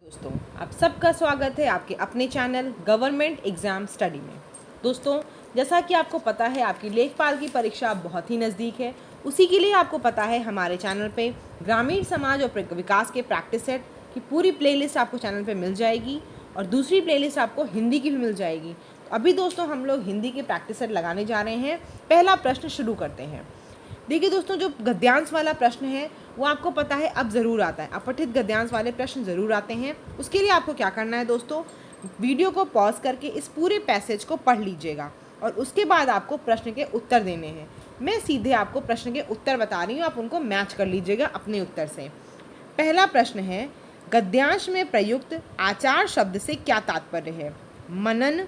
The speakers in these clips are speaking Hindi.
दोस्तों, आप सबका स्वागत है आपके अपने चैनल गवर्नमेंट एग्ज़ाम स्टडी में। दोस्तों, जैसा कि आपको पता है आपकी लेखपाल की परीक्षा बहुत ही नज़दीक है। उसी के लिए आपको पता है हमारे चैनल पे ग्रामीण समाज और विकास के प्रैक्टिस सेट की पूरी प्लेलिस्ट आपको चैनल पे मिल जाएगी और दूसरी प्लेलिस्ट आपको हिंदी की भी मिल जाएगी। तो अभी दोस्तों हम लोग हिंदी के प्रैक्टिस सेट लगाने जा रहे हैं। पहला प्रश्न शुरू करते हैं। देखिए दोस्तों, जो गद्यांश वाला प्रश्न है वो आपको पता है अब ज़रूर आता है। अपठित गद्यांश वाले प्रश्न ज़रूर आते हैं। उसके लिए आपको क्या करना है दोस्तों, वीडियो को पॉज करके इस पूरे पैसेज को पढ़ लीजिएगा और उसके बाद आपको प्रश्न के उत्तर देने हैं। मैं सीधे आपको प्रश्न के उत्तर बता रही हूँ, आप उनको मैच कर लीजिएगा अपने उत्तर से। पहला प्रश्न है, गद्यांश में प्रयुक्त आचार शब्द से क्या तात्पर्य है? मनन,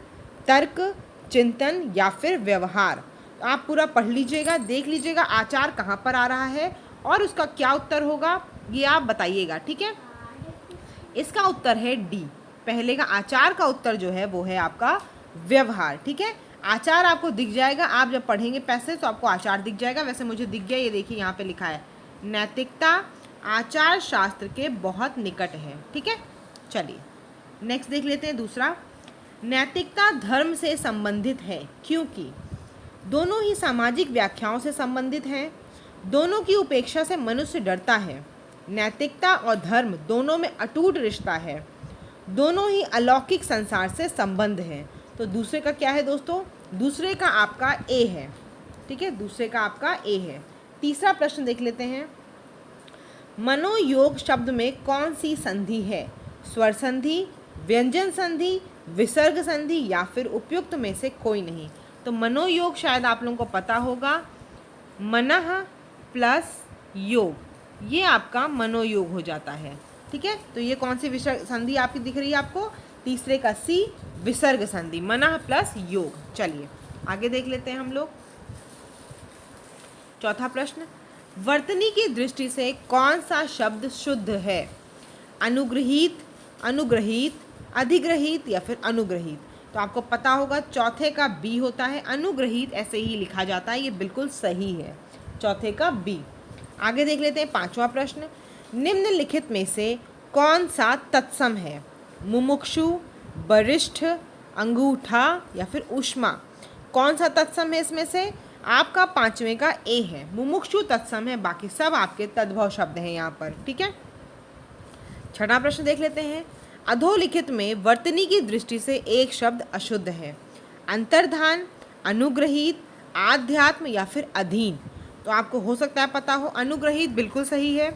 तर्क, चिंतन या फिर व्यवहार? आप पूरा पढ़ लीजिएगा, देख लीजिएगा आचार कहाँ पर आ रहा है और उसका क्या उत्तर होगा ये आप बताइएगा। ठीक है, इसका उत्तर है डी। पहले का आचार का उत्तर जो है वो है आपका व्यवहार। ठीक है, आचार आपको दिख जाएगा, आप जब पढ़ेंगे पैसेज तो आपको आचार दिख जाएगा। वैसे मुझे दिख गया, ये देखिए यहाँ पे लिखा है नैतिकता आचार शास्त्र के बहुत निकट है। ठीक है, चलिए नेक्स्ट देख लेते हैं। दूसरा, नैतिकता धर्म से संबंधित है क्योंकि दोनों ही सामाजिक व्याख्याओं से संबंधित हैं, दोनों की उपेक्षा से मनुष्य डरता है, नैतिकता और धर्म दोनों में अटूट रिश्ता है, दोनों ही अलौकिक संसार से संबंध है। तो दूसरे का क्या है दोस्तों? दूसरे का आपका ए है। ठीक है, दूसरे का आपका ए है। तीसरा प्रश्न देख लेते हैं। मनोयोग शब्द में कौन सी संधि है? स्वर संधि, व्यंजन संधि, विसर्ग संधि या फिर उपयुक्त में से कोई नहीं? तो मनोयोग शायद आप लोगों को पता होगा, मनः प्लस योग, ये आपका मनोयोग हो जाता है। ठीक है, तो ये कौन सी विसर्ग संधि आपकी दिख रही है आपको? तीसरे का सी, विसर्ग संधि, मनः प्लस योग। चलिए आगे देख लेते हैं हम लोग। चौथा प्रश्न, वर्तनी की दृष्टि से कौन सा शब्द शुद्ध है? अनुग्रहित, अनुग्रहित, अधिग्रहित या फिर अनुग्रहित? तो आपको पता होगा चौथे का बी होता है, अनुग्रहित ऐसे ही लिखा जाता है, ये बिल्कुल सही है, चौथे का बी। आगे देख लेते हैं पांचवा प्रश्न, निम्नलिखित में से कौन सा तत्सम है? मुमुक्षु, वरिष्ठ, अंगूठा या फिर ऊष्मा? कौन सा तत्सम है इसमें से? आपका पांचवें का ए है, मुमुक्षु तत्सम है, बाकी सब आपके तद्भव शब्द हैं यहाँ पर। ठीक है, छठा प्रश्न देख लेते हैं। अधोलिखित में वर्तनी की दृष्टि से एक शब्द अशुद्ध है, अंतर्धान, अनुग्रहित, आध्यात्म या फिर अधीन? तो आपको हो सकता है पता हो, अनुग्रहित बिल्कुल सही है,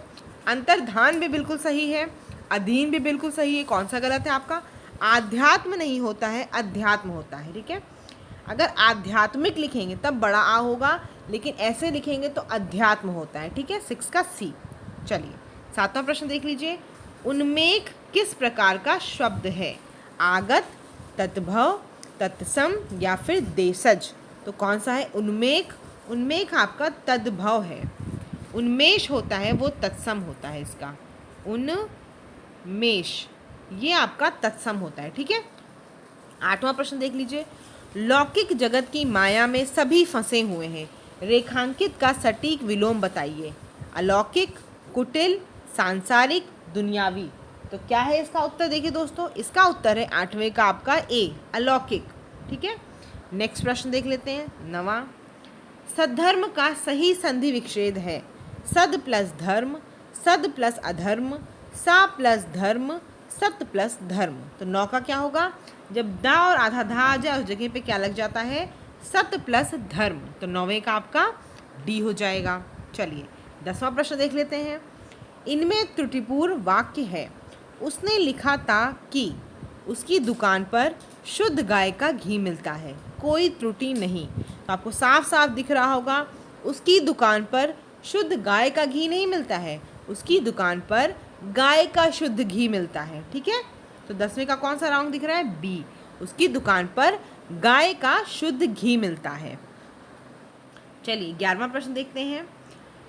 अंतर्धान भी बिल्कुल सही है, अधीन भी बिल्कुल सही है। कौन सा गलत है आपका? आध्यात्म नहीं होता है, अध्यात्म होता है। ठीक है, अगर आध्यात्मिक लिखेंगे तब बड़ा आ होगा, लेकिन ऐसे लिखेंगे तो अध्यात्म होता है। ठीक है, 6 का सी। चलिए सातवां प्रश्न देख लीजिए। उन्मेख किस प्रकार का शब्द है? आगत, तद्भव, तत्सम या फिर देशज? तो कौन सा है उन्मेख? उन्मेख आपका तद्भव है, उन्मेष होता है वो तत्सम होता है इसका, उन्मेष ये आपका तत्सम होता है। ठीक है, आठवां प्रश्न देख लीजिए। लौकिक जगत की माया में सभी फंसे हुए हैं, रेखांकित का सटीक विलोम बताइए। अलौकिक, कुटिल, सांसारिक, दुनियावी? तो क्या है इसका उत्तर? देखिए दोस्तों, इसका उत्तर है आठवें का आपका ए, अलौकिक। ठीक है, नेक्स्ट प्रश्न देख लेते हैं, नवा। सद्धर्म का सही संधि विच्छेद है सद प्लस धर्म, सद प्लस अधर्म, सा प्लस धर्म, सत प्लस धर्म? तो नौ का क्या होगा? जब दा और आधा धा आ जाए उस जगह पे क्या लग जाता है? सत प्लस धर्म। तो नौवें का आपका डी हो जाएगा। चलिए 10वां प्रश्न देख लेते हैं। इनमें त्रुटिपूर्ण वाक्य है, उसने लिखा था कि उसकी दुकान पर शुद्ध गाय का घी मिलता है, कोई त्रुटि नहीं। तो आपको साफ साफ दिख रहा होगा, उसकी दुकान पर शुद्ध गाय का घी नहीं मिलता है, उसकी दुकान पर गाय का शुद्ध घी मिलता है। ठीक है, तो 10वें का कौन सा रॉन्ग दिख रहा है? बी, उसकी दुकान पर गाय का शुद्ध घी मिलता है। चलिए 11वां प्रश्न देखते हैं।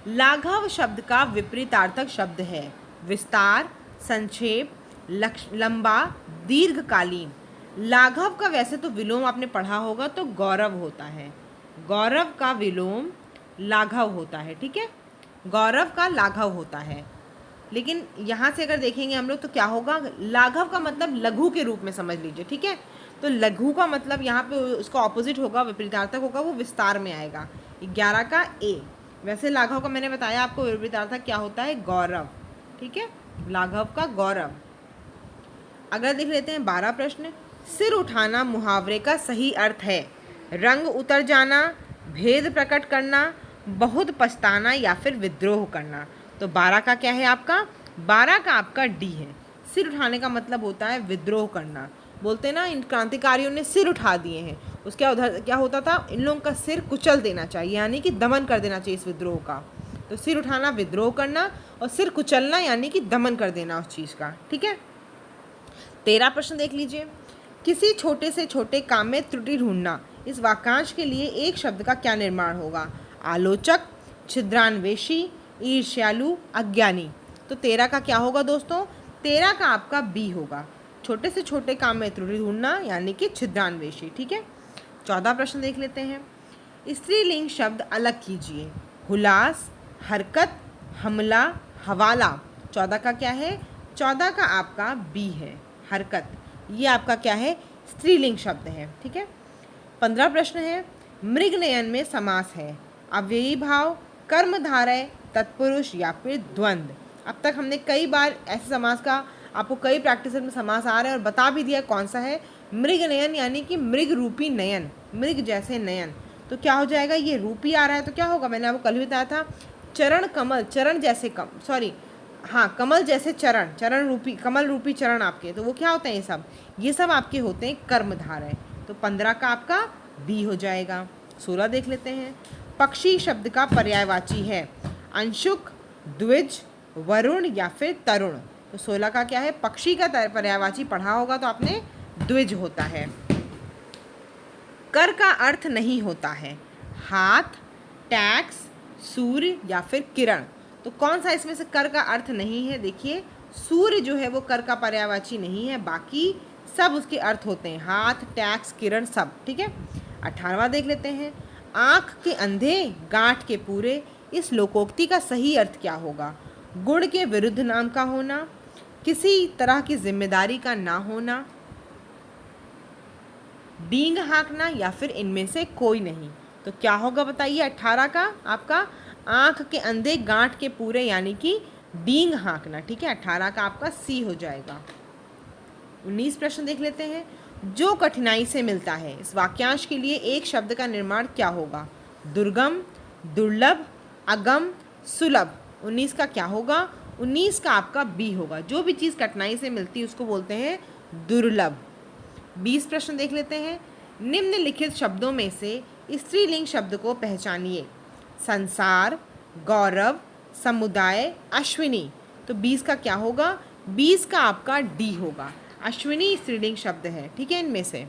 लाघव शब्द का विपरीतार्थक शब्द है विस्तार, संक्षेप, लंबा, दीर्घकालीन? लाघव का वैसे तो विलोम आपने पढ़ा होगा तो गौरव होता है, गौरव का विलोम लाघव होता है। ठीक है, गौरव का लाघव होता है। लेकिन यहाँ से अगर देखेंगे हम लोग तो क्या होगा, लाघव का मतलब लघु के रूप में समझ लीजिए, ठीक है। तो लघु का मतलब यहाँ पे उसका ऑपोजिट होगा, विपरीतार्थक होगा, वो विस्तार में आएगा। 11 का ए। वैसे लाघव का मैंने बताया आपको विपरीतार्थक क्या होता है, गौरव, ठीक है, लाघव का गौरव। अगर देख लेते हैं 12 प्रश्न। सिर उठाना मुहावरे का सही अर्थ है रंग उतर जाना, भेद प्रकट करना, बहुत पछताना या फिर विद्रोह करना। तो 12 का क्या है आपका, 12 का आपका डी है। सिर उठाने का मतलब होता है विद्रोह करना। बोलते हैं ना, इन क्रांतिकारियों ने सिर उठा दिए हैं, उसके उधर क्या होता था, इन लोगों का सिर कुचल देना चाहिए, यानी कि दमन कर देना चाहिए इस विद्रोह का। तो सिर उठाना विद्रोह करना, और सिर कुचलना यानी कि दमन कर देना उस चीज़ का, ठीक है। 13 प्रश्न देख लीजिए। किसी छोटे से छोटे काम में त्रुटि ढूंढना, इस वाक्यांश के लिए एक शब्द का क्या निर्माण होगा, आलोचक, छिद्रान्वेषी, ईर्ष्यालु, अज्ञानी। तो 13 का क्या होगा दोस्तों, 13 का आपका बी होगा, छोटे से छोटे काम में त्रुटि ढूंढना यानी कि छिद्रान्वेषी, ठीक है। 14 प्रश्न देख लेते हैं। स्त्रीलिंग शब्द अलग कीजिए, हुलास, हरकत, हमला, हवाला। 14 का क्या है, 14 का आपका बी है, हरकत। ये आपका क्या है, स्त्रीलिंग शब्द है, ठीक है। 15 प्रश्न है। मृगनयन में समास है अव्ययी भाव, कर्मधारय, तत्पुरुष या फिर द्वंद्व। अब तक हमने कई बार ऐसे समास का आपको कई प्रैक्टिस में समास आ रहा है और बता भी दिया कौन सा है, मृगनयन यानी कि मृग रूपी नयन, मृग जैसे नयन। तो क्या हो जाएगा, ये रूपी आ रहा है तो क्या होगा, मैंने आपको कल भी बताया था, चरण कमल, चरण जैसे कमल जैसे चरण, चरण रूपी, कमल रूपी चरण आपके, तो वो क्या होते हैं, ये सब आपके होते हैं कर्मधारय। तो 15 का आपका बी हो जाएगा। 16 देख लेते हैं। पक्षी शब्द का पर्यायवाची है अंशुक, द्विज, वरुण या फिर तरुण। तो 16 का क्या है, पक्षी का पर्यायवाची पढ़ा होगा तो आपने द्विज होता है। कर का अर्थ नहीं होता है हाथ, टैक्स, सूर्य या फिर किरण। तो कौन सा इसमें से कर का अर्थ नहीं है, देखिए सूर्य जो है वो कर का पर्यायवाची नहीं है, बाकी सब उसके अर्थ होते हैं, हाथ, टैक्स, किरण, सब, ठीक है। 18वां देख लेते हैं। आँख के अंधे गांठ के पूरे, इस लोकोक्ति का सही अर्थ क्या होगा, गुण के विरुद्ध नाम का होना, किसी तरह की जिम्मेदारी का ना होना, डींग हाँकना या फिर इनमें से कोई नहीं। तो क्या होगा बताइए 18 का आपका, आँख के अंधे गांठ के पूरे यानी कि डींग हाँकना, ठीक है। 18 का आपका सी हो जाएगा। 19 प्रश्न देख लेते हैं। जो कठिनाई से मिलता है, इस वाक्यांश के लिए एक शब्द का निर्माण क्या होगा, दुर्गम, दुर्लभ, अगम, सुलभ। 19 का क्या होगा, 19 का आपका बी होगा, जो भी चीज़ कठिनाई से मिलती है उसको बोलते हैं दुर्लभ। 20 प्रश्न देख लेते हैं। निम्नलिखित शब्दों में से स्त्रीलिंग शब्द को पहचानिए, संसार, गौरव, समुदाय, अश्विनी। तो 20 का क्या होगा, 20 का आपका डी होगा, अश्विनी स्त्रीलिंग शब्द है, ठीक है। इनमें से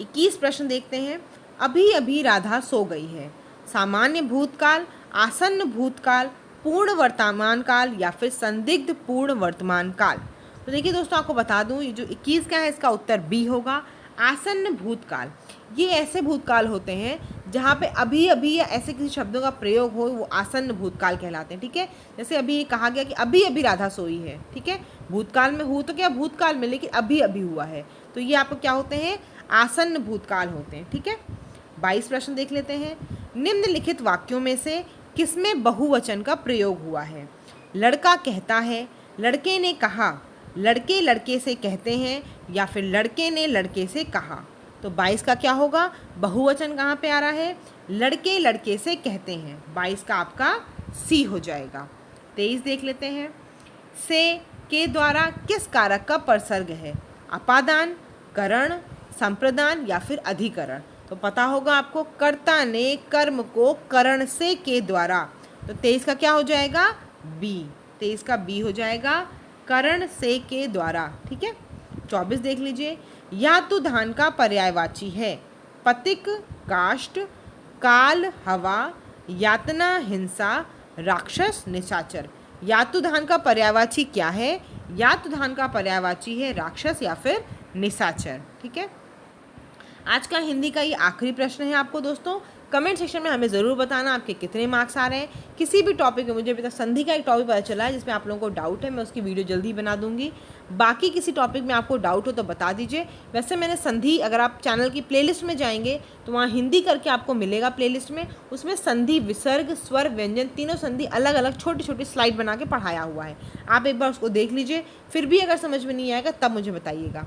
21 प्रश्न देखते हैं। अभी अभी राधा सो गई है, सामान्य भूतकाल, आसन्न भूतकाल, पूर्ण वर्तमान काल या फिर संदिग्ध पूर्ण वर्तमान काल। तो देखिए दोस्तों, आपको बता दूं, ये जो 21 का है इसका उत्तर बी होगा, आसन्न भूतकाल। ये ऐसे भूतकाल होते हैं जहाँ पे अभी अभी या ऐसे किसी शब्दों का प्रयोग हो, वो आसन्न भूतकाल कहलाते हैं, ठीक है। जैसे अभी ये कहा गया कि अभी अभी राधा सोई है, ठीक है, भूतकाल में हो तो क्या भूतकाल में, लेकिन अभी अभी हुआ है, तो ये आपको क्या होते हैं, आसन्न भूतकाल होते हैं, ठीक है। 22 प्रश्न देख लेते हैं। निम्नलिखित वाक्यों में से किसमें बहुवचन का प्रयोग हुआ है, लड़का कहता है, लड़के ने कहा, लड़के लड़के से कहते हैं या फिर लड़के ने लड़के से कहा। तो 22 का क्या होगा, बहुवचन कहाँ पे आ रहा है, लड़के लड़के से कहते हैं, 22 का आपका सी हो जाएगा। 23 देख लेते हैं। से के द्वारा किस कारक का परसर्ग है, अपादान, करण, संप्रदान या फिर अधिकरण। तो पता होगा आपको, कर्ता ने कर्म को करण से के द्वारा। तो 23 का क्या हो जाएगा, बी, 23 का बी हो जाएगा, करण से के द्वारा, ठीक है। 24 देख लीजिए। यातुधान का पर्यायवाची है पतिक, काष्ठ, काल, हवा, यातना, हिंसा, राक्षस, निशाचर। यातुधान का पर्यायवाची क्या है, यातुधान का पर्यायवाची है राक्षस या फिर निशाचर, ठीक है। आज का हिंदी का ये आखिरी प्रश्न है आपको दोस्तों, कमेंट सेक्शन में हमें ज़रूर बताना आपके कितने मार्क्स आ रहे हैं। किसी भी टॉपिक में, मुझे अभी तक संधि का एक टॉपिक पता चला है जिसमें आप लोगों को डाउट है, मैं उसकी वीडियो जल्दी बना दूंगी। बाकी किसी टॉपिक में आपको डाउट हो तो बता दीजिए। वैसे मैंने संधि, अगर आप चैनल की प्लेलिस्ट में जाएंगे तो वहाँ हिंदी करके आपको मिलेगा प्लेलिस्ट में, उसमें संधि, विसर्ग, स्वर, व्यंजन, तीनों संधि अलग अलग छोटी छोटी स्लाइड बना के पढ़ाया हुआ है। आप एक बार उसको देख लीजिए। फिर भी अगर समझ में नहीं आएगा तब मुझे बताइएगा।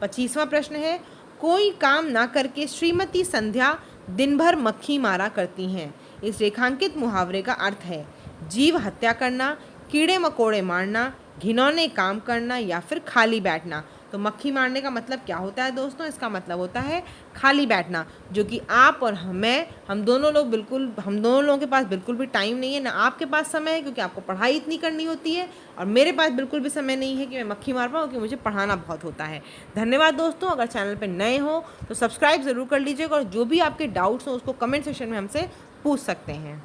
25वां प्रश्न है, कोई काम ना करके श्रीमती संध्या दिन भर मक्खी मारा करती हैं। इस रेखांकित मुहावरे का अर्थ है जीव हत्या करना, कीड़े मकोड़े मारना, घिनौने काम करना या फिर खाली बैठना। तो मक्खी मारने का मतलब क्या होता है दोस्तों? इसका मतलब होता है खाली बैठना, जो कि आप और हम दोनों लोगों के पास बिल्कुल भी टाइम नहीं है, ना आपके पास समय है क्योंकि आपको पढ़ाई इतनी करनी होती है, और मेरे पास बिल्कुल भी समय नहीं है कि मैं मक्खी मार पाऊँ क्योंकि मुझे पढ़ाना बहुत होता है। धन्यवाद दोस्तों। अगर चैनल पर नए हो तो सब्सक्राइब ज़रूर कर लीजिएगा, और जो भी आपके डाउट्स हो उसको कमेंट सेक्शन में हमसे पूछ सकते हैं।